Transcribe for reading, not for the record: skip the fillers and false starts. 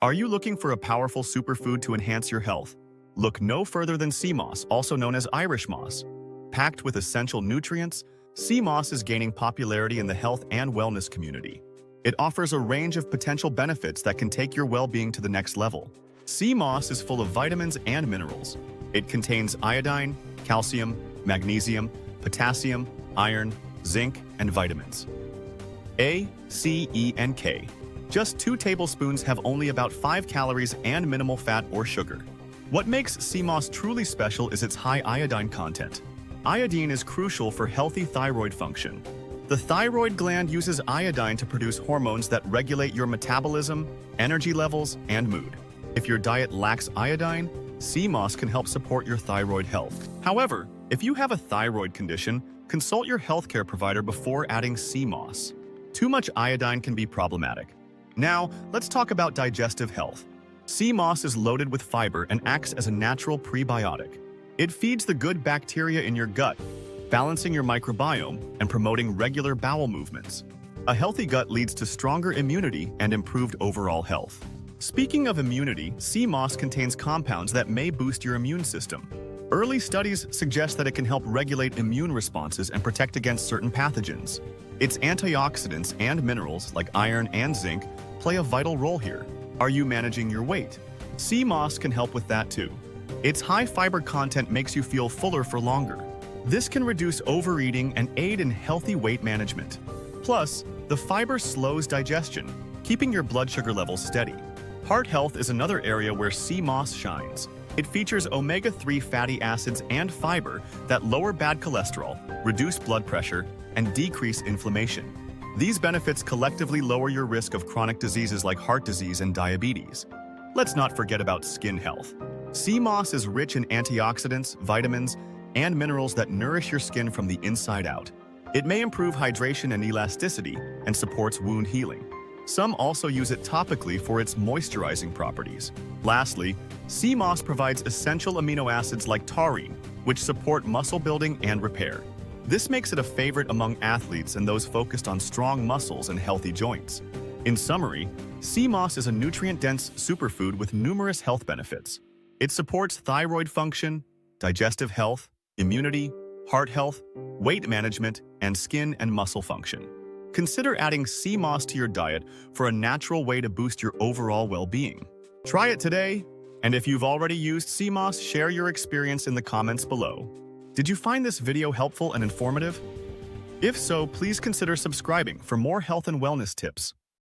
Are you looking for a powerful superfood to enhance your health? Look no further than sea moss, also known as Irish moss. Packed with essential nutrients, sea moss is gaining popularity in the health and wellness community. It offers a range of potential benefits that can take your well-being to the next level. Sea moss is full of vitamins and minerals. It contains iodine, calcium, magnesium, potassium, iron, zinc, and vitamins A, C, E, and K. Just 2 tablespoons have only about 5 calories and minimal fat or sugar. What makes sea moss truly special is its high iodine content. Iodine is crucial for healthy thyroid function. The thyroid gland uses iodine to produce hormones that regulate your metabolism, energy levels, and mood. If your diet lacks iodine, sea moss can help support your thyroid health. However, if you have a thyroid condition, consult your healthcare provider before adding sea moss. Too much iodine can be problematic. Now, let's talk about digestive health. Sea moss is loaded with fiber and acts as a natural prebiotic. It feeds the good bacteria in your gut, balancing your microbiome and promoting regular bowel movements. A healthy gut leads to stronger immunity and improved overall health. Speaking of immunity, sea moss contains compounds that may boost your immune system. Early studies suggest that it can help regulate immune responses and protect against certain pathogens. Its antioxidants and minerals, like iron and zinc, play a vital role here. Are you managing your weight? Sea moss can help with that too. Its high fiber content makes you feel fuller for longer. This can reduce overeating and aid in healthy weight management. Plus, the fiber slows digestion, keeping your blood sugar levels steady. Heart health is another area where sea moss shines. It features omega-3 fatty acids and fiber that lower bad cholesterol, reduce blood pressure, and decrease inflammation. These benefits collectively lower your risk of chronic diseases like heart disease and diabetes. Let's not forget about skin health. Sea moss is rich in antioxidants, vitamins, and minerals that nourish your skin from the inside out. It may improve hydration and elasticity and supports wound healing. Some also use it topically for its moisturizing properties. Lastly, sea moss provides essential amino acids like taurine, which support muscle building and repair. This makes it a favorite among athletes and those focused on strong muscles and healthy joints. In summary, sea moss is a nutrient-dense superfood with numerous health benefits. It supports thyroid function, digestive health, immunity, heart health, weight management, and skin and muscle function. Consider adding sea moss to your diet for a natural way to boost your overall well-being. Try it today, and if you've already used sea moss, share your experience in the comments below. Did you find this video helpful and informative? If so, please consider subscribing for more health and wellness tips.